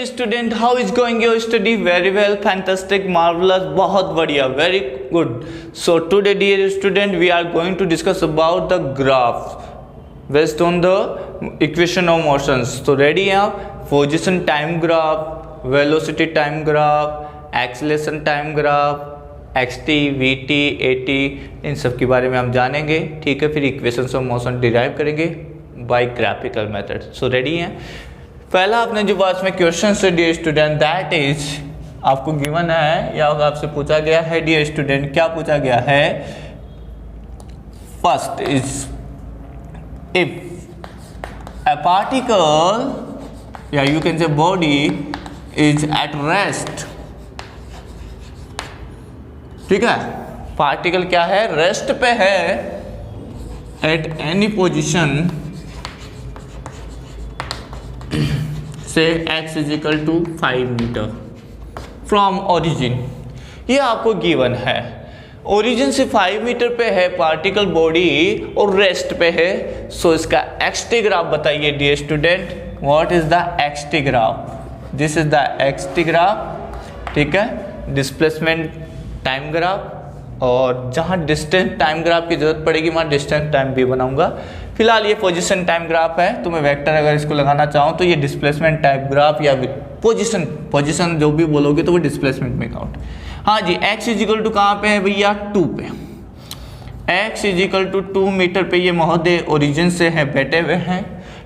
Student, how is going your study? Very well, fantastic, marvellous, बहुत बढ़िया, very good. So today dear student, we are going to discuss about the graph based on the equation of motions. So ready आप? Position time graph, velocity time graph, acceleration time graph, xt, vt, at, इन सब के बारे में हम जानेंगे. ठीक है, फिर इक्वेशंस ऑफ मोशन डिराइव करेंगे by graphical method. So ready हैं? पहला आपने जो बात में क्वेश्चन से डियर स्टूडेंट, दैट इज आपको गिवन है या आपसे पूछा गया है डियर स्टूडेंट. क्या पूछा गया है? First is if a particle, yeah, you can say body is at rest. ठीक है, पार्टिकल क्या है? रेस्ट पे है at any position, say x is equal to 5 metre from origin. ये आपको गिवन है. ओरिजिन से 5 मीटर पे है पार्टिकल बॉडी और रेस्ट पे है. सो इसका एक्सटी ग्राफ बताइए dear student. What is the XT graph? This is the XT graph. ठीक है, डिस्प्लेसमेंट टाइम ग्राफ, और जहाँ डिस्टेंस टाइम ग्राफ की जरूरत पड़ेगी वहाँ डिस्टेंस टाइम भी बनाऊंगा. फिलहाल ये पोजीशन टाइम ग्राफ है, तो मैं वेक्टर अगर इसको लगाना चाहूँ तो ये डिस्प्लेसमेंट टाइम ग्राफ या पोजीशन जो भी बोलोगे तो वो डिस्प्लेसमेंट में काउंट. हाँ जी, x इज इक्वल टू कहाँ पे है भैया? 2 पे. x is equal to 2 metre पे ये महोदय ओरिजिन से है, बैठे हुए हैं.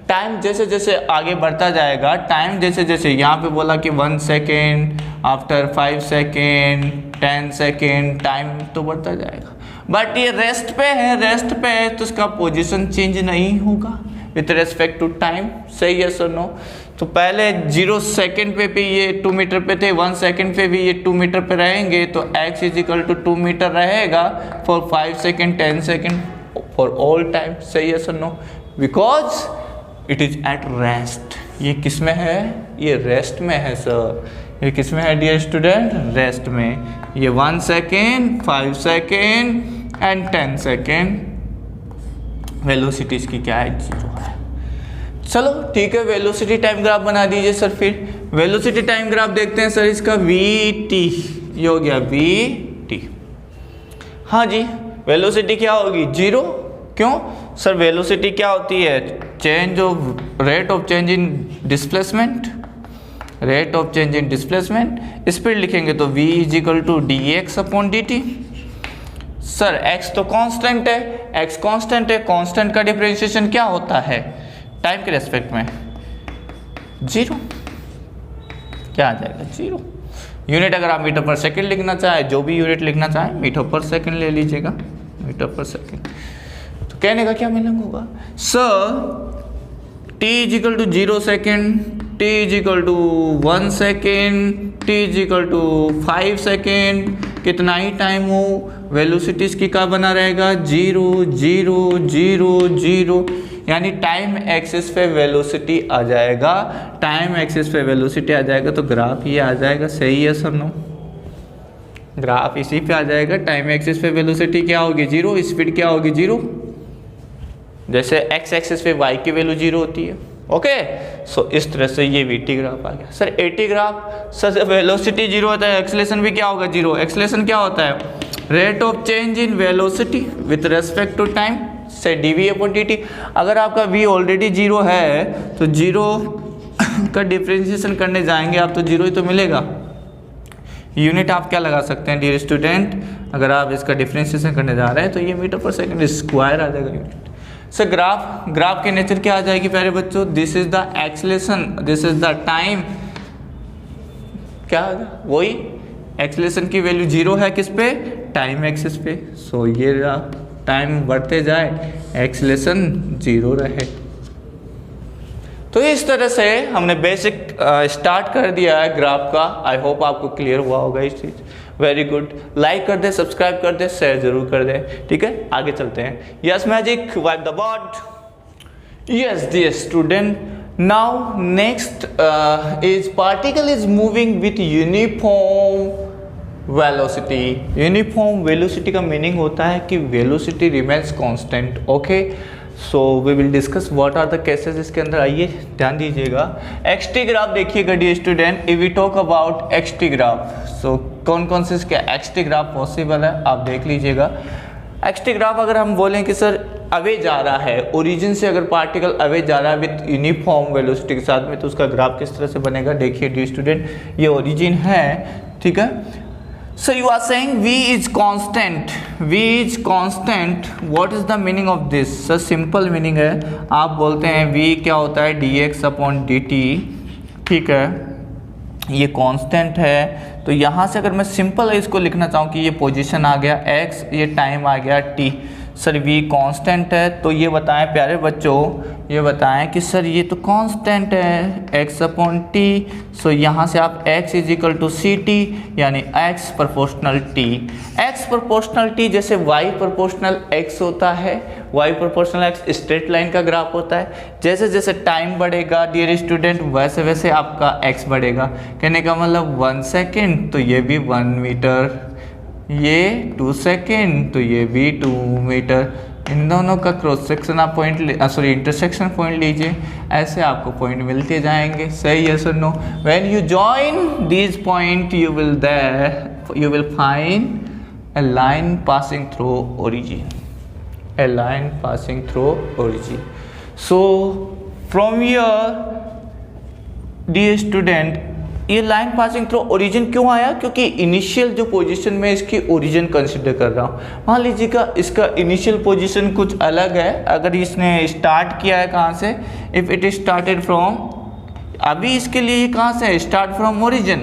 टाइम जैसे जैसे आगे बढ़ता जाएगा, टाइम जैसे जैसे यहाँ पे बोला कि 1 second, after 5 second, 10 second, time तो बढ़ता जाएगा. बट ये रेस्ट पे है तो इसका पोजीशन चेंज नहीं होगा विथ रेस्पेक्ट टू टाइम. सही है सर? नो. तो पहले 0 सेकेंड पे भी ये 2 मीटर पे थे, 1 सेकेंड पे भी ये 2 मीटर पे रहेंगे, तो x is equal to 2 meter रहेगा for 5 second, 10 second, for all time. सही है sir? No. Because it is at rest. ये किस में है? ये रेस्ट में है सर. ये किस में है डियर स्टूडेंट? रेस्ट में. ये 1 second, 5 second and 10 second. Velocity इसकी क्या है? 0 है. चलो ठीक है, वेलोसिटी टाइम ग्राफ बना दीजिए सर. फिर वेलोसिटी टाइम ग्राफ देखते हैं सर. इसका vt ये हो गया vt. हाँ जी, वेलोसिटी क्या होगी? 0. क्यों सर? वेलोसिटी क्या होती है? Change of rate of change in displacement. Rate of change in displacement. Speed लिखेंगे तो v इज इक्वल टू dx upon dt. Sir x तो कांस्टेंट है, x कांस्टेंट है. कांस्टेंट का डिफरेंशिएशन क्या होता है टाइम के रेस्पेक्ट में? 0. क्या आ जाएगा? 0. यूनिट अगर आप मीटर पर सेकंड लिखना चाहे, जो भी यूनिट लिखना चाहे, मीटर पर सेकंड ले लीजिएगा. मीटर पर सेकंड. तो कहने का क्या मीनिंग होगा? Sir t is equal to 0 second, t is equal to 1 second, t is equal to 5 second. कितना ही टाइम हो, वेलोसिटी इसकी क्या बना रहेगा? 0 0 0 0. यानी टाइम एक्सिस पे वेलोसिटी आ जाएगा. टाइम एक्सिस पे वेलोसिटी आ जाएगा तो ग्राफ ये आ जाएगा. सही है सर? नो. ग्राफ इसी पे आ जाएगा. टाइम एक्सिस पे वेलोसिटी क्या होगी? 0. स्पीड क्या होगी? 0. जैसे एक्स एक्सिस पे वाई की वैल्यू 0 होती है. ओके, सो इस तरह से ये वीटी ग्राफ आ गया. Sir eighty graph? Sir velocity 0 होता है, एक्सेलेरेशन भी क्या होगा? 0. एक्सेलेरेशन क्या होता है? Rate of change in velocity with respect to time से dv अपॉन dt. अगर आपका v ऑलरेडी 0 है तो 0 का डिफरेंशिएशन करने जाएंगे आप तो 0 ही तो मिलेगा. यूनिट आप क्या लगा सकते हैं डियर स्टूडेंट? अगर आप इसका डिफरेंशिएशन करने जा रहे हैं तो ये मीटर पर सेकंड स्क्वायर आ जाएगा यूनिट. सर ग्राफ के नेचर क्या आ जाएगी प्यारे बच्चों? This is the acceleration, this is the time. क्या आ गया? वही एक्सेलेरेशन की वैल्यू 0 है किस पे? टाइम एक्सिस पे. सो ये टाइम बढ़ते जाए, एक्सेलेरेशन 0 रहे. तो इस तरह से हमने बेसिक स्टार्ट कर दिया है ग्राफ का. आई होप आपको क्लियर हुआ होगा इस चीज़. Very good. लाइक कर दे, सब्सक्राइब कर दे, शेयर जरूर कर दे. ठीक है, आगे चलते हैं. Yes magic, wipe the board. Yes dear student, now next is particle is moving with uniform velocity. Uniform velocity का मीनिंग होता है कि velocity remains constant. Okay, so we will discuss what are the cases इसके अंदर। आइए ध्यान दीजिएगा। X t graph देखिएगा dear student, if we talk about x t graph, so कौन कौन से इसके एक्सटी ग्राफ पॉसिबल है आप देख लीजिएगा। एक्सटी ग्राफ अगर हम बोलें कि सर अवे जा रहा है, ओरिजिन से अगर पार्टिकल अवे जा रहा है विथ यूनिफॉर्म वेलोसिटी के साथ में, तो उसका ग्राफ किस तरह से बनेगा। देखिए डियर स्टूडेंट, ये ओरिजिन है, ठीक है। So you are saying v is constant, v is constant, what is the meaning of this? Sir simple meaning है, आप बोलते हैं v क्या होता है dx अपॉन dt, ठीक है, ये कांस्टेंट है। तो यहाँ से अगर मैं सिंपल इसको लिखना चाहूँ कि ये पोजीशन आ गया x, ये टाइम आ गया t, सर v कांस्टेंट है, तो ये बताएं प्यारे बच्चों, ये बताएं कि सर ये तो कांस्टेंट है x अपॉन टी। सो यहाँ से आप x is equal to C T, यानी x proportional t। x proportional t जैसे y प्रोपोर्शनल x होता है, y proportional x straight line का ग्राफ होता है। जैसे जैसे टाइम बढ़ेगा डियर स्टूडेंट, वैसे वैसे आपका x बढ़ेगा। कहने का मतलब 1 सेकेंड तो ये भी 1 मीटर, ये 2 सेकेंड तो ये भी 2 मीटर। इन दोनों का क्रॉस सेक्शन आप पॉइंट इंटरसेक्शन पॉइंट लीजिए, ऐसे आपको पॉइंट मिलते जाएंगे। सही है sir no? When you join these point you will find a line passing through origin, a line passing through origin. So from here dear student, ये line passing through origin क्यों आया? क्योंकि इनिशियल जो position में इसकी origin consider कर रहा हूँ। मान लीजिएगा इसका इनिशियल पोजीशन कुछ अलग है। अगर इसने स्टार्ट किया है कहाँ से, इफ़ इट स्टार्टेड फ्रॉम, अभी इसके लिए ये कहाँ से है, स्टार्ट फ्रॉम ओरिजिन।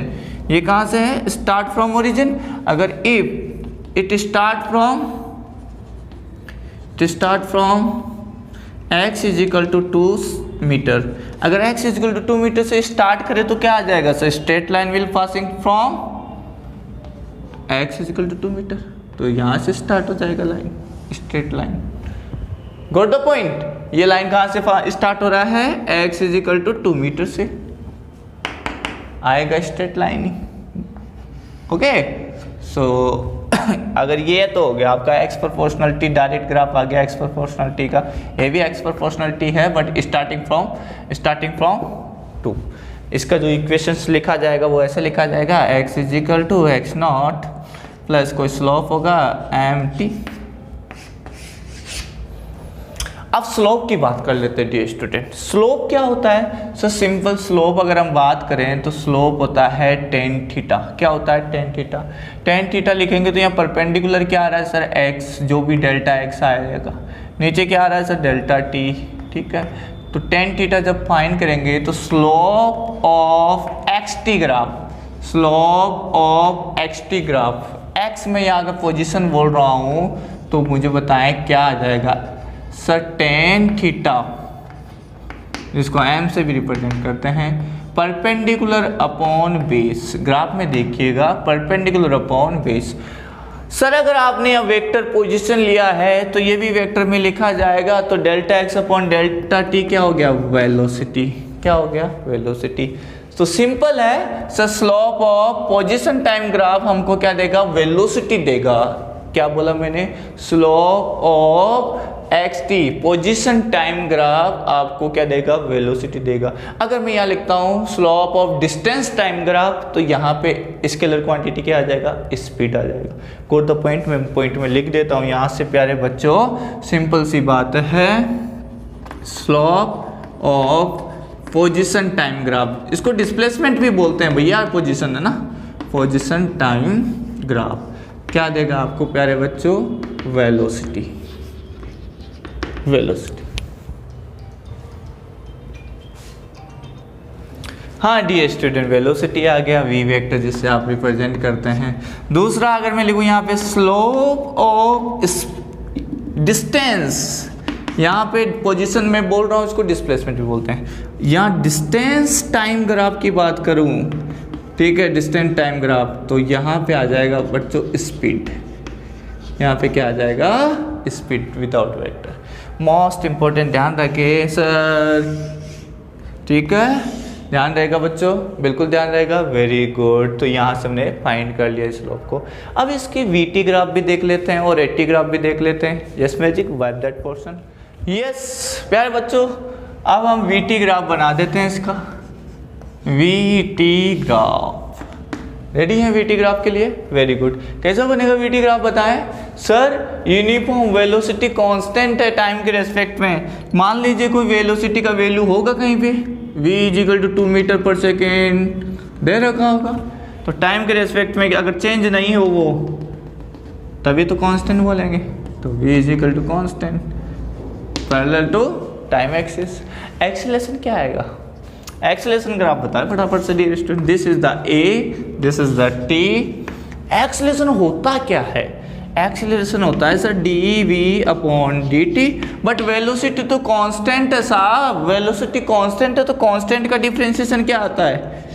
ये कहाँ से है, स्टार्ट फ्रॉम ओरिजिन। अगर if it start from x is equal to 2 metre, अगर x is equal to 2 metre से स्टार्ट करें तो क्या आ जाएगा sir, straight line will passing from x is equal to 2 metre, तो यहाँ से स्टार्ट हो जाएगा line, straight line. Got the point? ये लाइन कहाँ से स्टार्ट हो रहा है, x is equal to 2 metre से आएगा स्ट्रेट लाइन ही। ओके, सो अगर ये तो हो गया आपका x proportional t, direct graph आ गया x प्रोपोर्शनल t का। ये भी x प्रोपोर्शनल t है बट स्टार्टिंग फ्रॉम 2। इसका जो इक्वेशंस लिखा जाएगा वो ऐसे लिखा जाएगा, x is equal to x naught plus कोई स्लोप होगा mt। अब स्लोप की बात कर लेते हैं डियर स्टूडेंट। स्लोप क्या होता है? सर सिंपल स्लोप अगर हम बात करें तो स्लोप होता है टेन थीटा। क्या होता है? Tan theta. टेन थीटा लिखेंगे तो यहाँ परपेंडिकुलर क्या आ रहा है सर, x, जो भी डेल्टा x आएगा। नीचे क्या आ रहा है सर, डेल्टा t, ठीक है। तो टेन थीटा जब फाइंड करेंगे तो slope of xt graph, slope of xt graph, x में यहाँ अगर पोजिशन बोल रहा हूँ तो मुझे बताएं क्या आ जाएगा सर, टेन थीटा, जिसको m से भी रिप्रेजेंट करते हैं, परपेंडिकुलर अपॉन बेस। ग्राफ में देखिएगा, परपेंडिकुलर अपॉन बेस। सर अगर आपने यहाँ वेक्टर पोजीशन लिया है तो ये भी वेक्टर में लिखा जाएगा, तो delta x upon delta t क्या हो गया, वेलोसिटी। क्या हो गया, वेलोसिटी। तो सिंपल है sir, slope of position time graph हमको क्या देगा, वेलोसिटी देगा। क्या बोला मैंने, slope of xt position time graph आपको क्या देगा, वेलोसिटी देगा। अगर मैं यहाँ लिखता हूँ slope of distance time graph, तो यहाँ पे स्केलर क्वांटिटी क्या आ जाएगा, स्पीड आ जाएगा। कोड द पॉइंट, मैं पॉइंट में लिख देता हूँ यहाँ से प्यारे बच्चों। सिंपल सी बात है, slope of position time graph, इसको डिस्प्लेसमेंट भी बोलते हैं भैया, पोजीशन है ना, पोजीशन टाइम ग्राफ क्या देगा आपको प्यारे बच्चों, वेलोसिटी। वेलोसिटी, हाँ डियर स्टूडेंट, वेलोसिटी आ गया, वी वेक्टर जिससे आप रिप्रेजेंट करते हैं। दूसरा अगर मैं लिखूँ यहाँ पे स्लोप ऑफ डिस्टेंस, यहाँ पे पोजीशन में बोल रहा हूँ, इसको डिस्प्लेसमेंट भी बोलते हैं। यहाँ डिस्टेंस टाइम ग्राफ की बात करूँ, ठीक है, डिस्टेंस टाइम ग्राफ, तो यहाँ पे आ जाएगा बच्चों स्पीड। यहाँ पे क्या आ जाएगा, speed without vector. Most important, ध्यान रखिए सर, ठीक है, ध्यान रहेगा बच्चों, बिल्कुल ध्यान रहेगा। Very good. तो यहाँ से हमने फाइंड कर लिया स्लोप को। अब इसकी वीटी ग्राफ भी देख लेते हैं और एटी ग्राफ भी देख लेते हैं। Yes magic, wipe that portion. Yes प्यारे बच्चों, अब हम वीटी ग्राफ बना देते हैं इसका। वीटी ग्राफ रेडी है वीटी ग्राफ के लिए? Very good. कैसा बनेगा वीटी ग्राफ बताएं सर? यूनिफॉर्म वेलोसिटी कांस्टेंट है टाइम के रेस्पेक्ट में। मान लीजिए कोई वेलोसिटी का वैल्यू होगा कहीं पे, v = 2 मीटर पर सेकेंड दे रखा होगा, तो टाइम के रेस्पेक्ट में अगर चेंज नहीं हो वो, तभी तो कांस्टेंट बोलेंगे। तो v = constant parallel to time axis. Acceleration क्या आएगा? एक्सीलरेशन ग्राफ बताए फटाफट से dear student. This is the A, this is the T. Acceleration होता क्या है? एक्सीलरेशन होता है सर dv/dt, बट वेलोसिटी तो कांस्टेंट है साहब। वेलोसिटी कांस्टेंट है तो कांस्टेंट का डिफरेंशिएशन क्या आता है?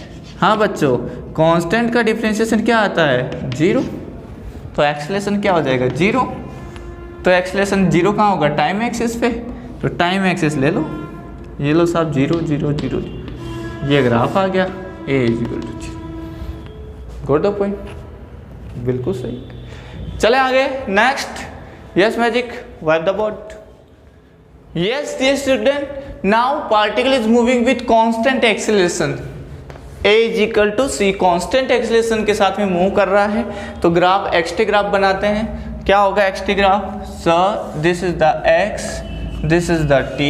हाँ बच्चों, कांस्टेंट का डिफरेंशिएशन क्या आता है? 0। तो एक्सीलरेशन क्या हो जाएगा? 0। तो एक्सीलरेशन 0 कहाँ होगा? टाइम एक्सिस पे। तो टाइम एक्सिस ले लो, ये लो साहब 0 0 0, ये ग्राफ आ गया a = 0। Got the point? बिल्कुल सही। चले आगे next. Yes magic, wipe the board. Yes dear student, now particle is moving with constant acceleration, a = c। Constant acceleration के साथ में मूव कर रहा है, तो ग्राफ xt ग्राफ बनाते हैं। क्या होगा xt graph? Sir this is the x, this is the t।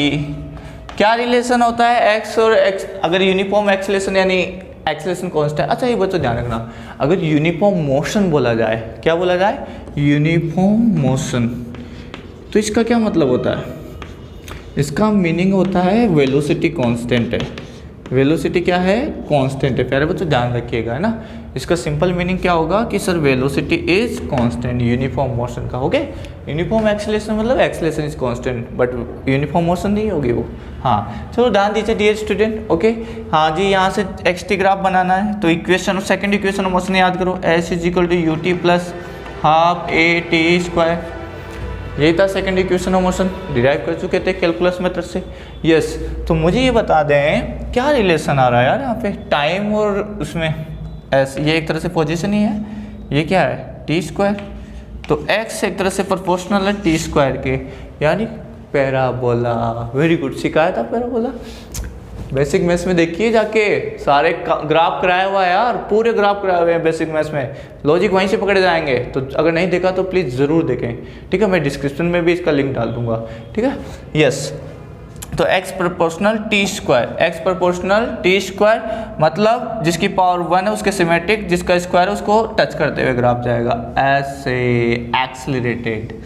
क्या रिलेशन होता है x और x? अगर यूनिफॉर्म एक्सीलरेशन यानी एक्सीलरेशन कांस्टेंट। अच्छा ये बच्चों ध्यान रखना, अगर यूनिफॉर्म मोशन बोला जाए, क्या बोला जाए? यूनिफॉर्म मोशन, तो इसका क्या मतलब होता है? इसका मीनिंग होता है वेलोसिटी कांस्टेंट है। वेलोसिटी क्या है? कांस्टेंट है। प्यारे बच्चों ध्यान रखिएगा, है ना। इसका सिंपल मीनिंग क्या होगा कि sir velocity is constant uniform motion का। हो गया? यूनिफॉर्म एक्सीलरेशन मतलब acceleration is constant, but uniform motion नहीं होगी वो। हाँ चलो ध्यान दीजिए डियर स्टूडेंट। ओके हाँ जी, यहाँ से xt ग्राफ बनाना है, तो equation, second equation of motion याद करो, s = ut + ½ at²। यही था second equation of motion, derive कर चुके थे कैलकुलस मेथड से। यस तो मुझे ये बता दें क्या रिलेशन आ रहा है यार यहाँ पे टाइम और उसमें एस। ये एक तरह से पोजीशन ही है, ये क्या है? t²। तो x एक तरह से प्रोपोर्शनल है t² के, यानी पैराबोला। वेरी गुड, सिखाया था पैराबोला बेसिक मैथ्स में। देखिए जाके सारे ग्राफ कराया हुआ है यार, पूरे ग्राफ कराए हुए हैं बेसिक मैथ्स में। लॉजिक वहीं से पकड़े जाएंगे, तो अगर नहीं देखा तो प्लीज़ ज़रूर देखें, ठीक है। मैं डिस्क्रिप्शन में भी इसका लिंक डाल दूंगा, ठीक है। यस तो x proportional t², x proportional t² मतलब जिसकी पावर 1 है उसके सिमेट्रिक, जिसका स्क्वायर है उसको टच करते हुए ग्राफ जाएगा ऐसे एक्सलरेटेड।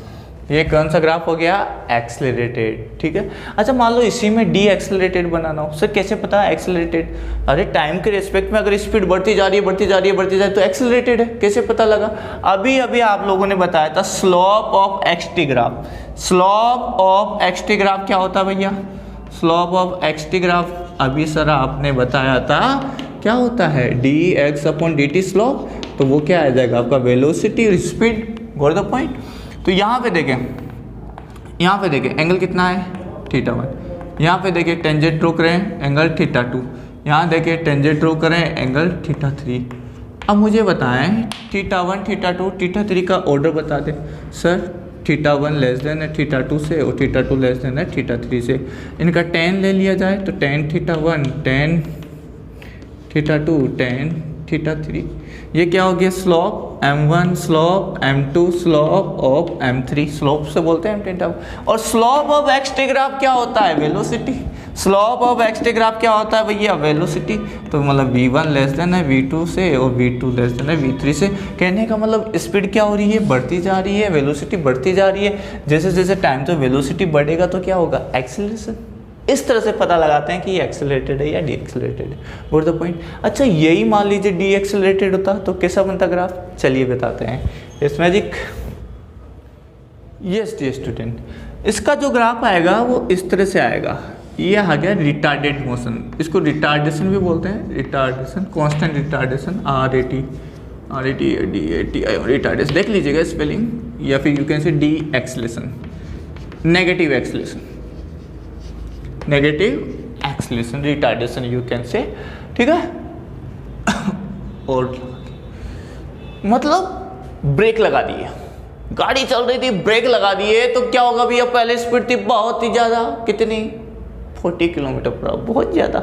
ये कौन सा ग्राफ हो गया? एक्सलरेटेड, ठीक है। अच्छा मान लो इसी में डी एक्सलरेटेड बनाना हो, सर कैसे पता है एक्सलरेटेड? अरे टाइम के रिस्पेक्ट में अगर स्पीड बढ़ती जा रही है बढ़ती जा रही है बढ़ती जा रही है तो एक्सलरेटेड है, कैसे पता लगा? अभी अभी आप लोगों ने बताया था slope of xt graph. Slope of xt graph क्या होता है भैया? स्लोप ऑफ xt ग्राफ अभी सर आपने बताया था क्या होता है? dx/dt slope. तो वो क्या आ जाएगा आपका? वेलोसिटी और स्पीड। Got the point? तो यहाँ पे देखें, यहाँ पे देखें एंगल कितना है? θ1। यहाँ पे देखें टेंजेंट ड्रॉ करें एंगल θ2। यहाँ देखें टेंजेंट ड्रॉ करें एंगल θ3। अब मुझे बताएं θ1 θ2 θ3 का ऑर्डर बता दें। सर θ1 लेस देन है θ2 से और θ2 लेस देन है θ3 से। इनका tan ले लिया जाए तो tan θ1 tan θ2 tan θ3। ये क्या हो गया? Slope m1 slope m2 slope of m3। Slope से बोलते हैं m10। और स्लोप ऑफ xt ग्राफ क्या होता है? Velocity. Slope of xt graph क्या होता है भैया? वेलोसिटी। तो मतलब v1 लेस देन है v2 से और v2 लेस देन है v3 से। कहने का मतलब स्पीड क्या हो रही है? बढ़ती जा रही है, वेलोसिटी बढ़ती जा रही है। जैसे जैसे टाइम तो वेलोसिटी बढ़ेगा तो क्या होगा? एक्सीलरेशन। इस तरह से पता लगाते हैं कि ये एक्सेलरेटेड है या डी एक्सेलरेटेड है। Got the point? अच्छा यही मान लीजिए डी एक्सेलरेटेड होता तो कैसा बनता ग्राफ? चलिए बताते हैं। Yes magic. Yes dear student, इसका जो ग्राफ आएगा वो इस तरह से आएगा। ये आ गया रिटार्डेड मोशन, इसको रिटार्डेशन भी बोलते हैं। Retardation, constant retardation, RAT retardation देख लीजिएगा स्पेलिंग, या फिर you can say D acceleration, negative acceleration, negative acceleration retardation you can say, ठीक है। और मतलब ब्रेक लगा दिए, गाड़ी चल रही थी, ब्रेक लगा दिए तो क्या होगा भैया, पहले स्पीड थी बहुत ही ज़्यादा, कितनी 40 किलोमीटर पर आवर, बहुत ज़्यादा।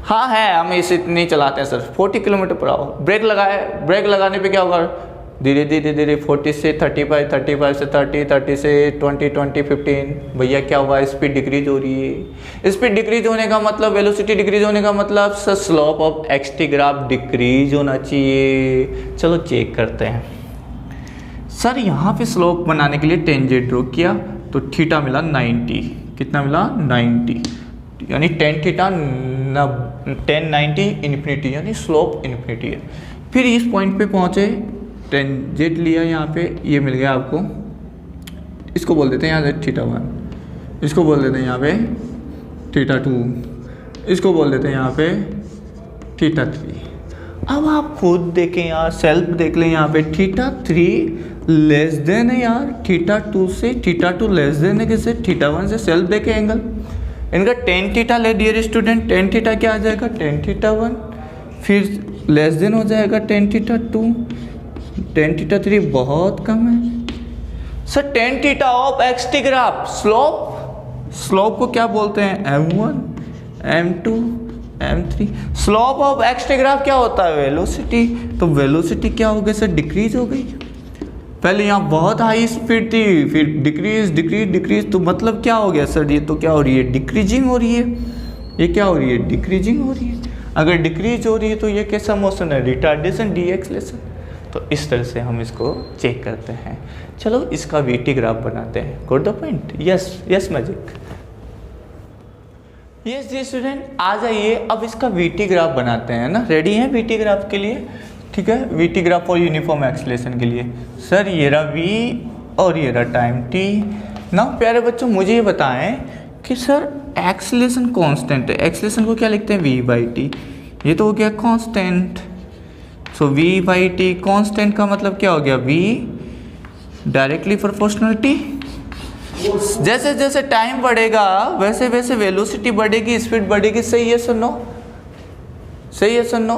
हाँ है, हम इसे इतनी चलाते हैं sir, 40 kilometre per hour. Brake लगाए, ब्रेक लगाने पे क्या होगा, धीरे धीरे धीरे 40 से 35, 35 से 30, 30 से 20, 20, 15, भैया क्या हुआ, स्पीड डिक्रीज हो रही है। स्पीड डिक्रीज होने का मतलब, वेलोसिटी डिक्रीज होने का मतलब sir slope of x-T graph decrease होना चाहिए। चलो चेक करते हैं सर। यहाँ पे स्लोप बनाने के लिए टेंजेंट ड्रॉ किया तो थीटा मिला 90, कितना मिला 90, यानी टेन थीटा 1090 इन्फिनिटी, यानी स्लोप इन्फिनिटी है। फिर इस पॉइंट पे पहुँचे, टेंजेंट लिया यहाँ पे, ये मिल गया आपको, इसको बोल देते हैं यहाँ से थीटा 1, इसको बोल देते हैं यहाँ पे थीटा 2, इसको बोल देते हैं यहाँ पे थीटा 3। अब आप खुद देखें यार, सेल्फ देख लें यहाँ पे, थीटा 3 लेस देन है यार थीटा 2 से, थीटा 2 लेस देन है किससे, थीटा 1 से। सेल्फ देखें एंगल, इनका टेन थीटा ले डियर स्टूडेंट, टेन थीटा क्या आ जाएगा, टेन थीटा 1, फिर लेस देन हो जाएगा टेन थीटा 2, टेन थीटा 3 बहुत कम है sir. Tan theta of x-T graph, slope को क्या बोलते हैं, m1, m2, m3। Slope of x-T graph क्या होता है, वेलोसिटी। तो वेलोसिटी क्या हो गई सर, डिक्रीज हो गई। पहले यहाँ बहुत हाई स्पीड थी, फिर डिक्रीज डिक्रीज डिक्रीज, तो मतलब क्या हो गया सर, ये तो क्या हो रही है, डिक्रीजिंग हो रही है। ये क्या हो रही है, डिक्रीजिंग हो रही है। अगर डिक्रीज हो रही है तो ये कैसा मोशन है, रिटार्डेशन, डीएक्सलेशन। तो इस तरह से हम इसको चेक करते हैं। चलो इसका वीटी ग्राफ बनाते हैं। Got the point, yes magic, yes जी स्टूडेंट, आ जाइए अब इसका वीटी ग्राफ बनाते हैं ना। रेडी हैं वीटी ग्राफ के लिए, ठीक है। VT graph for uniform acceleration के लिए सर ये रहा वी और ये रहा टाइम टी। ना प्यारे बच्चों मुझे ये बताएं कि सर एक्सीलरेशन कांस्टेंट है, एक्सीलरेशन को क्या लिखते हैं, v बाई टी। ये तो हो गया constant, so v by T constant का मतलब क्या हो गया, v डायरेक्टली प्रोपोर्शनल टी। जैसे जैसे टाइम बढ़ेगा वैसे वैसे वेलोसिटी बढ़ेगी, स्पीड बढ़ेगी। सही है सर, नो सही है सर, नो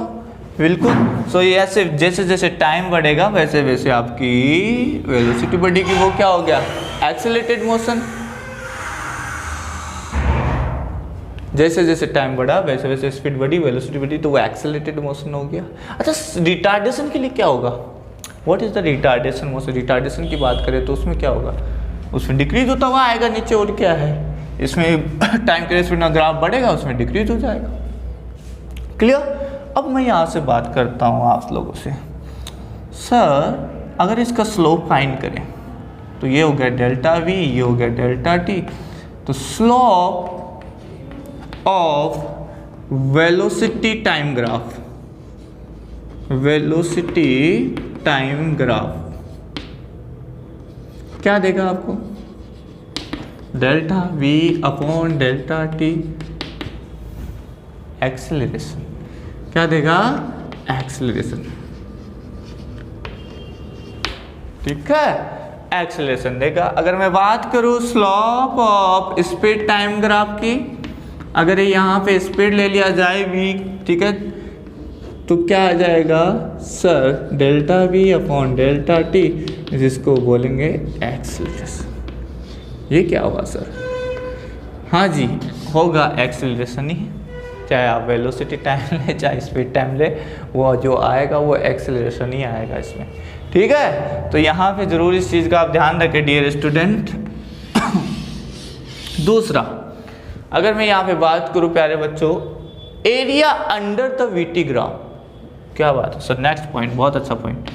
बिल्कुल। सो ऐसे जैसे जैसे टाइम बढ़ेगा वैसे वैसे आपकी वेलोसिटी बढ़ेगी। वो क्या हो गया, एक्सेलरेटेड मोशन। जैसे जैसे टाइम बढ़ा वैसे वैसे स्पीड बढ़ी, वेलोसिटी बढ़ी, तो वो एक्सेलरेटेड मोशन हो गया। अच्छा, रिटार्डेशन के लिए क्या होगा, what is the retardation motion. Retardation की बात करें तो उसमें क्या होगा, उसमें डिक्रीज होता हुआ आएगा नीचे, और क्या है इसमें टाइम के रेस्पेक्ट में ग्राफ बढ़ेगा, उसमें डिक्रीज हो जाएगा। क्लियर। अब मैं यहाँ से बात करता हूँ आप लोगों से, सर अगर इसका स्लोप फाइंड करें तो ये हो गया डेल्टा वी, ये हो गया डेल्टा टी। तो slope of velocity time graph, velocity time graph क्या देगा आपको, delta we upon delta T. Acceleration क्या देगा, एक्सेलरेशन, ठीक है, एक्सेलरेशन देगा। अगर मैं बात करूं slope of speed time graph की, अगर यहाँ पे स्पीड ले लिया जाए v, ठीक है, तो क्या आ जाएगा sir, delta we upon delta T, जिसको बोलेंगे एक्सेलरेशन। ये क्या होगा सर, हाँ जी होगा एक्सेलरेशन ही, चाहे आप वेलोसिटी टाइम ले चाहे स्पीड टाइम ले, वो जो आएगा वो एक्सेलरेशन ही आएगा इसमें, ठीक है। तो यहाँ पे जरूर इस चीज़ का आप ध्यान रखें डियर स्टूडेंट। दूसरा, अगर मैं यहाँ पे बात करूँ प्यारे बच्चों, area under the VT graph, क्या बात है सर, नेक्स्ट पॉइंट, बहुत अच्छा point,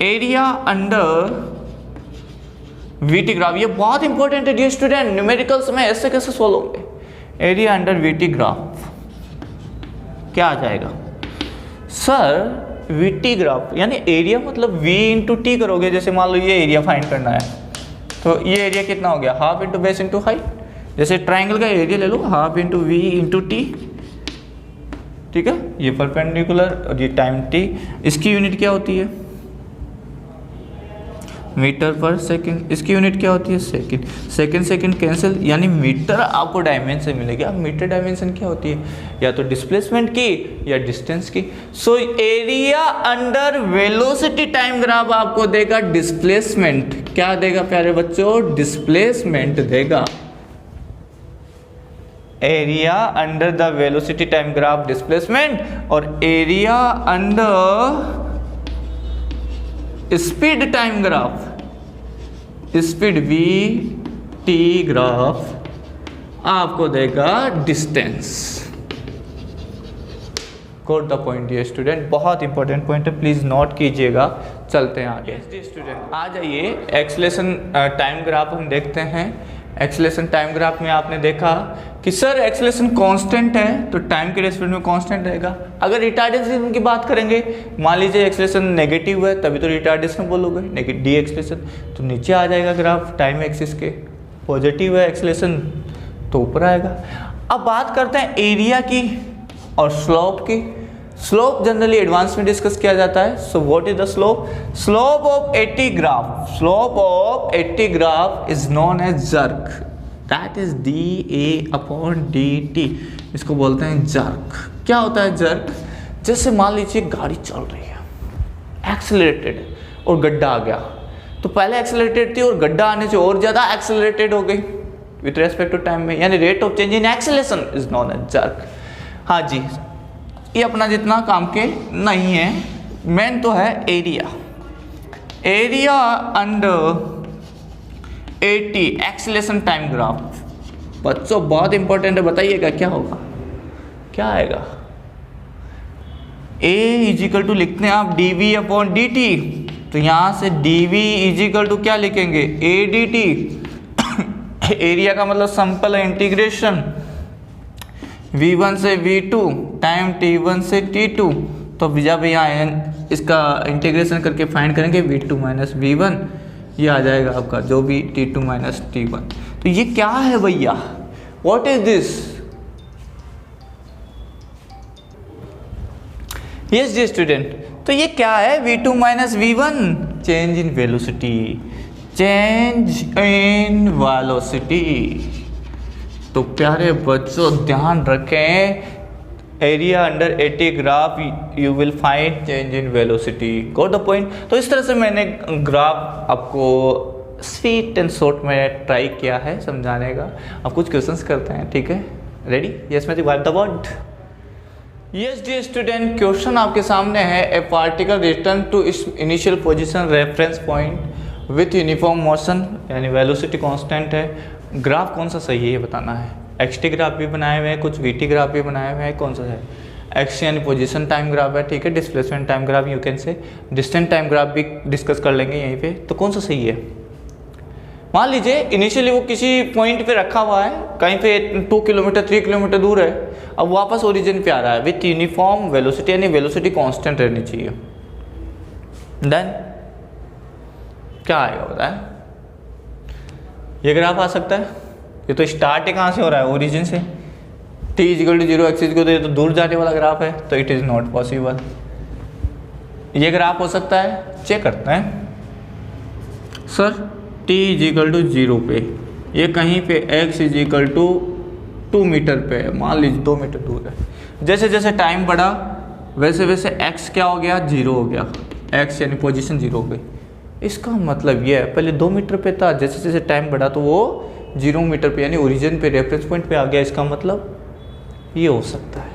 area under VT graph. ये बहुत इंपॉर्टेंट है डियर स्टूडेंट, न्यूमेरिकल्स में ऐसे कैसे सोल्व होंगे। एरिया अंडर वीटी ग्राफ क्या आ जाएगा सर, वीटी ग्राफ यानी एरिया मतलब v इंटू टी करोगे। जैसे मान लो ये एरिया फाइंड करना है, तो ये एरिया कितना हो गया, half into base into height. जैसे ट्राइंगल का एरिया ले लो, half into v into t, ठीक है, ये परपेंडिकुलर और ये टाइम टी। इसकी यूनिट क्या होती है, मीटर पर सेकंड, इसकी यूनिट क्या होती है सेकंड, सेकंड कैंसिल, यानी मीटर आपको डायमेंशन मिलेगी। अब मीटर डायमेंशन क्या होती है, या तो डिस्प्लेसमेंट की या डिस्टेंस की। So area under velocity time graph आपको देगा डिस्प्लेसमेंट, क्या देगा प्यारे बच्चों, डिस्प्लेसमेंट देगा। Area under the velocity time graph displacement, और area under speed time graph, speed v t graph आपको देगा डिस्टेंस। गॉट द पॉइंट ये स्टूडेंट, बहुत इंपॉर्टेंट पॉइंट है, प्लीज नोट कीजिएगा। चलते हैं आगे। स्टूडेंट आ जाइए, एक्सेलेरेशन टाइम ग्राफ हम देखते हैं। एक्सेलेरेशन टाइम ग्राफ में आपने देखा कि सर एक्सेलेरेशन कांस्टेंट है तो टाइम के रेस्पेक्ट में कांस्टेंट रहेगा। अगर रिटार्डेशन की बात करेंगे, मान लीजिए एक्सेलेरेशन नेगेटिव है तभी तो रिटार्डेशन बोलोगे, नेगेटिव डी एक्सेलेरेशन तो नीचे आ जाएगा ग्राफ टाइम एक्सिस के। पॉजिटिव है एक्सेलेरेशन तो ऊपर आएगा। अब बात करते हैं एरिया की और स्लोप की। स्लोप जनरली एडवांस में डिस्कस किया जाता है। So what is the slope, slope of 80 graph, slope of 80 graph is known as jerk, that is dA/dt, इसको बोलते हैं जर्क। क्या होता है जर्क, जैसे मान लीजिए गाड़ी चल रही है, एक्सेलरेटेड और गड्ढा आ गया, तो पहले एक्सेलरेटेड थी और गड्ढा आने से और ज्यादा एक्सेलरेटेड हो गई विथ रेस्पेक्ट टू टाइम में, यानी rate of change in acceleration is known as jerk. हाँ जी, ये अपना जितना काम के नहीं है, मेन तो है area. Area under 80 acceleration time graph बच्चों बहुत इंपॉर्टेंट है, बताइएगा क्या होगा, क्या आएगा। A इजिकल टू लिखते हैं आप dV/dt, तो यहां से dV इजिकल टू क्या लिखेंगे ADT। एरिया का मतलब सिंपल इंटीग्रेशन V1 से V2 टाइम T1 से T2, तो जब यहाँ इसका इंटीग्रेशन करके फाइंड करेंगे V2 माइनस V1, ये आ जाएगा आपका जो भी T2 माइनस T1। तो ये क्या है भैया, व्हाट इज दिस, यस जी स्टूडेंट, तो ये क्या है V2 minus V1, change in velocity, change in velocity. तो प्यारे बच्चों ध्यान रखें, area under 80 graph you will find change in velocity, got the point. तो इस तरह से मैंने ग्राफ आपको स्वीट एंड शॉर्ट में ट्राई किया है समझाने का। अब कुछ क्वेश्चंस करते हैं, ठीक है, रेडी, यस मैं wipe the word. Yes dear student, question आपके सामने है, a particle return to its initial position reference point with uniform motion, यानी वेलोसिटी कांस्टेंट है। ग्राफ कौन सा सही है ये बताना है। एक्सटी ग्राफ भी बनाए हुए हैं, कुछ वीटी ग्राफ भी बनाए हुए हैं, कौन सा है, एक्स यानी पोजीशन टाइम ग्राफ है, ठीक है, displacement time graph you can say, distance time graph भी डिस्कस कर लेंगे यहीं पे। तो कौन सा सही है, मान लीजिए इनिशियली वो किसी पॉइंट पे रखा हुआ है, कहीं पे 2 किलोमीटर 3 किलोमीटर दूर है, अब वापस ओरिजिन पे आ रहा है विथ यूनिफॉर्म वेलोसिटी, यानी वेलोसिटी कांस्टेंट रहनी चाहिए। देन क्या आएगा बताएं, ये ग्राफ आ सकता है। ये तो स्टार्ट ही कहाँ से हो रहा है, ओरिजिन से। t इजिकल टू 0 एक्सिस को, तो ये तो दूर जाने वाला ग्राफ है, तो इट इज़ नॉट पॉसिबल। ये ग्राफ हो सकता है, चेक करते हैं। सर t इजिकल टू 0 पे, ये कहीं पे x इजिकल टू 2 मीटर पे है, मान लीजिए 2 मीटर दूर है। जैसे जैसे टाइम बढ़ा वैसे वैसे x क्या हो गया, 0 हो गया, x यानी पोजीशन 0 हो गई। इसका मतलब ये है पहले 2 मीटर पे था, जैसे जैसे टाइम बढ़ा तो वो 0 मीटर पे यानी ओरिजिन पे रेफरेंस पॉइंट पे आ गया। इसका मतलब ये हो सकता है,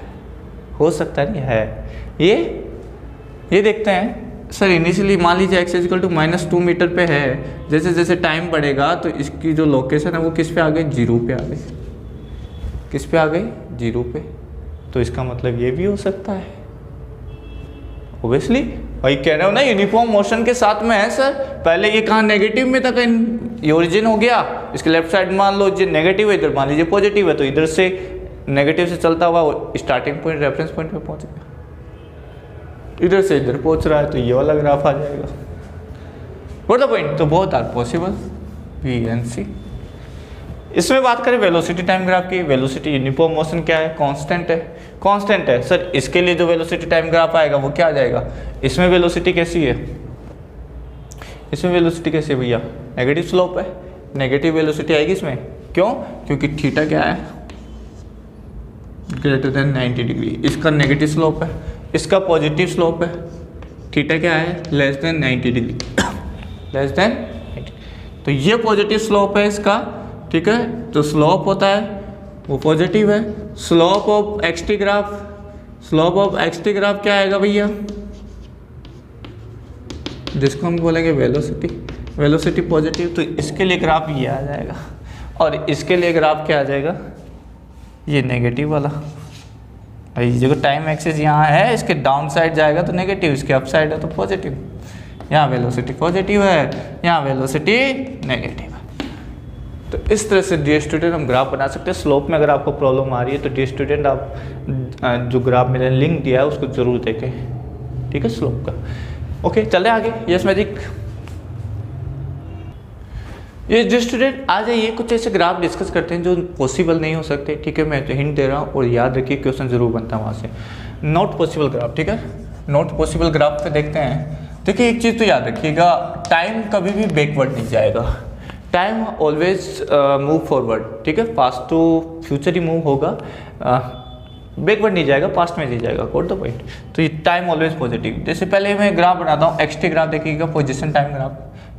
हो सकता नहीं है। ये देखते हैं। सर इनिशियली मान लीजिए एक्स इक्वल टू -2 मीटर पे है, जैसे जैसे टाइम बढ़ेगा तो इसकी जो लोकेशन है वो किस पे आ गई, 0 पे आ गई। किस पे आ गई, 0 पे। तो इसका मतलब ये भी हो सकता है ओबियसली। भाई कह रहे हो ना यूनिफॉर्म मोशन के साथ में है सर। पहले ये कहाँ नेगेटिव में था, कहीं ये ओरिजिन हो गया, इसके लेफ्ट साइड मान लो जो नेगेटिव है, इधर मान लीजिए पॉजिटिव है, तो इधर से नेगेटिव से चलता हुआ स्टार्टिंग पॉइंट रेफरेंस पॉइंट पे पहुंच गया, इधर से इधर पहुंच रहा है, तो ये वाला ग्राफ आ जाएगा। व्हाट द पॉइंट, तो both are possible, B and C. इसमें बात करें वेलोसिटी टाइम ग्राफ की, वेलोसिटी यूनिफॉर्म मोशन क्या है, कांस्टेंट है। कांस्टेंट है सर, इसके लिए जो वेलोसिटी टाइम ग्राफ आएगा वो क्या आ जाएगा, इसमें वेलोसिटी कैसी है, इसमें वेलोसिटी कैसे भैया, नेगेटिव स्लोप है, नेगेटिव वेलोसिटी आएगी इसमें, क्यों? क्योंकि थीटा क्या है, ग्रेटर देन 90 डिग्री। इसका नेगेटिव स्लोप है, इसका पॉजिटिव स्लोप है, थीटा क्या है, less than 90 degree, less than 90। तो ये पॉजिटिव स्लोप है इसका, ठीक है, तो स्लोप होता है वो पॉजिटिव है। Slope of XT graph, slope of XT graph क्या आएगा भैया, जिसको हम बोलेंगे वेलोसिटी, वेलोसिटी पॉजिटिव, तो इसके लिए ग्राफ ये आ जाएगा, और इसके लिए ग्राफ क्या आ जाएगा, ये नेगेटिव वाला। भाई जो टाइम एक्सिस यहाँ है, इसके डाउन साइड जाएगा तो नेगेटिव, इसके अप साइड है तो पॉजिटिव। यहाँ वेलोसिटी पॉजिटिव है, यहाँ वेलोसिटी नेगेटिव है। तो इस तरह से डियर स्टूडेंट हम ग्राफ बना सकते हैं। स्लोप में अगर आपको प्रॉब्लम आ रही है तो डियर स्टूडेंट आप जो ग्राफ मैंने लिंक दिया है उसको जरूर देखें, ठीक है, स्लोप का। ओके, चले आगे। Yes magic. ये जो स्टूडेंट आ जाइए, कुछ ऐसे ग्राफ डिस्कस करते हैं जो पॉसिबल नहीं हो सकते, ठीक है, मैं तो हिंट दे रहा हूँ, और याद रखिए क्वेश्चन जरूर बनता है वहाँ से। नॉट पॉसिबल ग्राफ, ठीक है, नॉट पॉसिबल ग्राफ पे देखते हैं। देखिए एक चीज़ तो याद रखिएगा, टाइम कभी भी बैकवर्ड नहीं जाएगा, टाइम ऑलवेज मूव फॉरवर्ड, ठीक है, पास्ट टू फ्यूचर ही मूव होगा, बैकवर्ड नहीं जाएगा, पास्ट में नहीं जाएगा, कोट द पॉइंट। तो ये टाइम ऑलवेज पॉजिटिव। जैसे पहले मैं ग्राफ बनाता हूँ, एक्सटी ग्राफ देखिएगा, पोजीशन टाइम ग्राफ,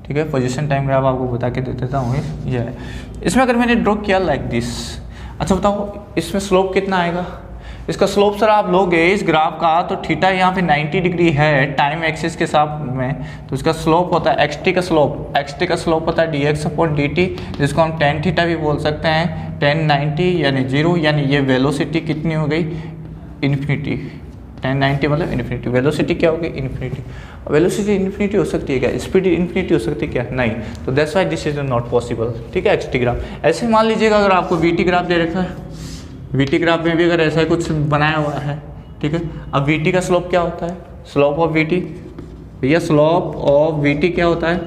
ठीक है, पोजीशन टाइम ग्राफ आपको बता के दे देता हूँ, ये है। इसमें अगर मैंने ड्रॉ किया लाइक दिस, अच्छा बताओ इसमें स्लोप कितना आएगा, इसका स्लोप सर आप लोगे इस ग्राफ का, तो थीटा यहाँ पे 90 डिग्री है टाइम एक्सिस के साथ में, तो इसका स्लोप होता है एक्सटी का स्लोप, एक्सटी का स्लोप होता है dx अपॉन dt, जिसको हम tan थीटा भी बोल सकते हैं, tan 90 यानी 0, यानी ये वेलोसिटी कितनी हो गई, इन्फिनिटी। tan 90 मतलब इन्फिनिटी, वेलोसिटी क्या होगी, इन्फिनिटी। वेलोसिटी इन्फिनिटी हो सकती है क्या, स्पीड इन्फिनिटी हो सकती है क्या, नहीं, तो that's why this is not possible, ठीक है, एक्सटी ग्राफ। ऐसे मान लीजिएगा अगर आपको वीटी ग्राफ दे रखा है, वीटी ग्राफ में भी अगर ऐसा कुछ बनाया हुआ है, ठीक है, अब वीटी का स्लोप क्या होता है, स्लोप ऑफ वीटी, भैया स्लोप ऑफ वीटी क्या होता है,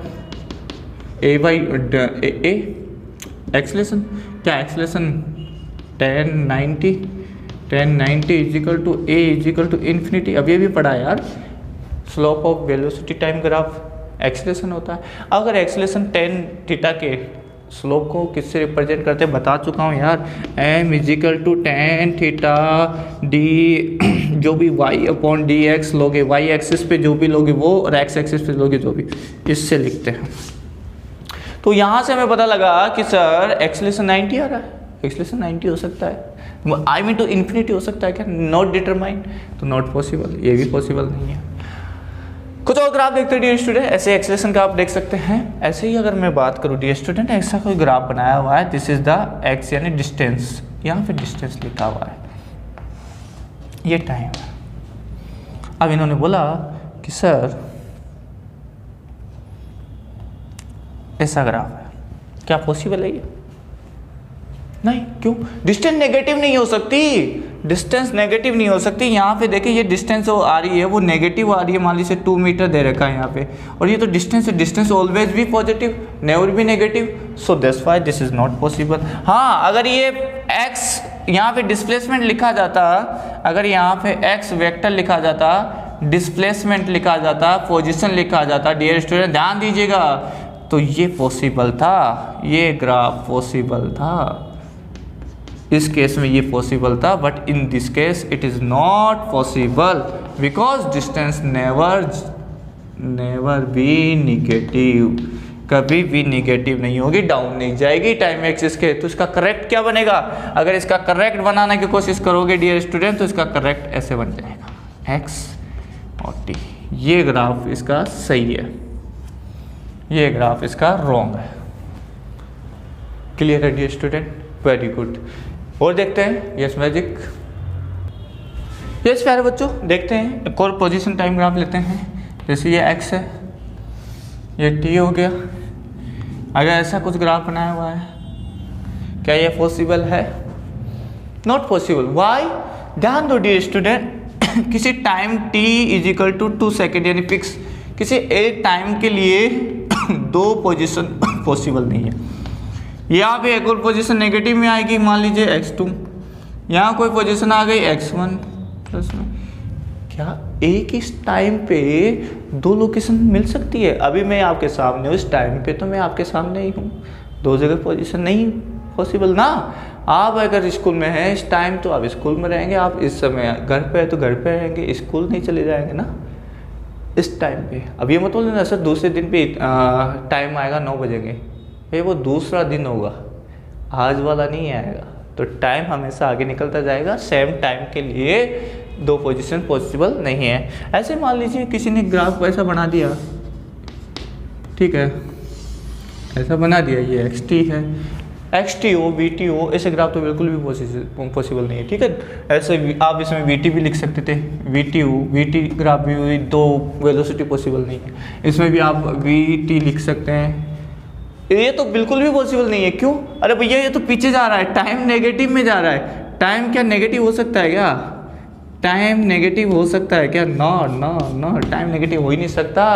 ए बाई ए, एक्सलेशन क्या, acceleration tan 90 equal to A equal to infinity. अब ये भी पढ़ा है यार, slope of velocity time graph acceleration होता है। अगर एक्सलेशन tan थीटा के स्लोप को किससे रिप्रेजेंट करते हैं बता चुका हूँ यार, m equal to tan theta D, जो भी y अपॉन डी एक्स लोगे, y एक्सिस पे जो भी लोगे वो, और x एक्सिस पे लोगे जो भी, इससे लिखते हैं। तो यहाँ से हमें पता लगा कि सर एक्सलेशन 90 आ रहा है, एक्सलेशन 90 हो सकता है, आई मीन टू इन्फिनिटी हो सकता है क्या, नॉट डिटरमाइंड, तो नॉट पॉसिबल, ये भी पॉसिबल नहीं है। कुछ और ग्राफ देखते हैं डियर स्टूडेंट, ऐसे एक्सलेशन का आप देख सकते हैं। ऐसे ही अगर मैं बात करूँ डियर स्टूडेंट, ऐसा कोई ग्राफ बनाया हुआ है, दिस इज द एक्स यानी डिस्टेंस, यहाँ पे डिस्टेंस लिखा हुआ है, ये टाइम है। अब इन्होंने बोला कि सर ऐसा ग्राफ है, क्या पॉसिबल है ये, नहीं, क्यों, डिस्टेंस नेगेटिव नहीं हो सकती, डिस्टेंस नेगेटिव नहीं हो सकती। यहाँ पे देखिए ये डिस्टेंस आ रही है वो नेगेटिव आ रही है, मान लीजिए 2 मीटर दे रखा है यहाँ पे, और ये तो डिस्टेंस है, डिस्टेंस ऑलवेज भी पॉजिटिव, नेवर भी negative, so that's why this is not possible. हाँ, अगर ये x यहाँ पे डिस्प्लेसमेंट लिखा जाता, अगर यहाँ पे x वेक्टर लिखा जाता, डिस्प्लेसमेंट लिखा जाता, पोजिशन लिखा जाता, डियर स्टूडेंट ध्यान दीजिएगा, तो ये पॉसिबल था, ये ग्राफ पॉसिबल था, इस केस में ये पॉसिबल था, but in this case it is not possible because distance never be negative, कभी भी निगेटिव नहीं होगी, डाउन नहीं जाएगी टाइम एक्सिस के। तो इसका करेक्ट क्या बनेगा, अगर इसका करेक्ट बनाने की कोशिश करोगे डियर स्टूडेंट, तो इसका करेक्ट ऐसे बन जाएगा, एक्स और टी। ये ग्राफ इसका सही है, ये ग्राफ इसका रॉन्ग है। क्लियर है डियर स्टूडेंट, वेरी गुड। और देखते हैं, यस मैजिक। यस प्यारे बच्चों, देखते हैं एक और पोजीशन टाइम ग्राफ लेते हैं। जैसे ये x है, ये t हो गया। अगर ऐसा कुछ ग्राफ बनाया हुआ है, क्या ये पॉसिबल है, नॉट पॉसिबल। वाई, ध्यान दो डियर स्टूडेंट, किसी time t equal to 2 second यानी फिक्स, किसी एक टाइम के लिए 2 पोजीशन पॉसिबल नहीं है। यहाँ पे एक और पोजीशन नेगेटिव में आएगी, मान लीजिए x2, यहाँ कोई पोजीशन आ गई x1 प्लस में, क्या एक ही टाइम पे दो लोकेशन मिल सकती है? अभी मैं आपके सामने हूँ, इस टाइम पे तो मैं आपके सामने ही हूँ, दो जगह पोजीशन नहीं पॉसिबल ना। आप अगर स्कूल में हैं इस टाइम तो आप स्कूल में रहेंगे, आप इस समय घर पे है तो घर पे रहेंगे, स्कूल नहीं चले जाएंगे ना इस टाइम पे। अब ये मत बोलना सर दूसरे दिन पे टाइम आएगा 9 बजेंगे, भाई वो दूसरा दिन होगा, आज वाला नहीं आएगा। तो टाइम हमेशा आगे निकलता जाएगा, सेम टाइम के लिए दो पोजीशन पॉसिबल नहीं है। ऐसे मान लीजिए किसी ने ग्राफ ऐसा बना दिया, ठीक है, ऐसा बना दिया, ये एक्स टी है, X T O V T O, ऐसे ग्राफ तो बिल्कुल भी पॉसिबल नहीं है, ठीक है। ऐसे आप इसमें वी टी भी लिख सकते थे, वी टी ग्राफ भी दो वेलोसिटी पॉसिबल नहीं है, इसमें भी आप वी टी लिख सकते हैं, ये तो बिल्कुल भी पॉसिबल नहीं है। क्यों? अरे भैया ये तो पीछे जा रहा है, टाइम नेगेटिव में जा रहा है। टाइम क्या नेगेटिव हो सकता है क्या? टाइम नेगेटिव हो सकता है क्या? No no no, time negative हो ही नहीं सकता,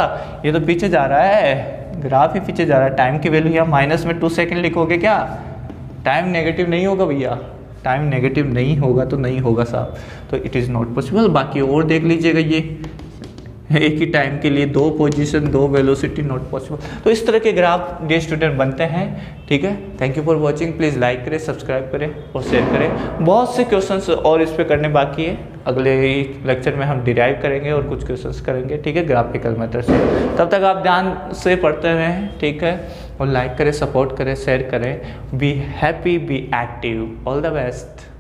ये तो पीछे जा रहा है, ग्राफ ही पीछे जा रहा है। टाइम की वैल्यू यहाँ माइनस में 2 सेकेंड लिखोगे क्या? टाइम नेगेटिव नहीं होगा भैया, टाइम नेगेटिव नहीं होगा तो नहीं होगा साहब, तो इट इज़ नॉट पॉसिबल। बाकी और देख लीजिएगा, ये एक ही टाइम के लिए दो पोजीशन दो वेलोसिटी, नॉट पॉसिबल। तो इस तरह के ग्राफ डियर स्टूडेंट बनते हैं, ठीक है। Thank you for watching, please like करें, सब्सक्राइब करें और शेयर करें। बहुत से क्वेश्चंस और इस पर करने बाकी है, अगले लेक्चर में हम डिराइव करेंगे और कुछ क्वेश्चंस करेंगे, ठीक है, ग्राफिकल मेथड से। तब तक आप ध्यान से पढ़ते रहें, ठीक है, और लाइक करें, सपोर्ट करें, शेयर करें। Be happy, be active, all the best.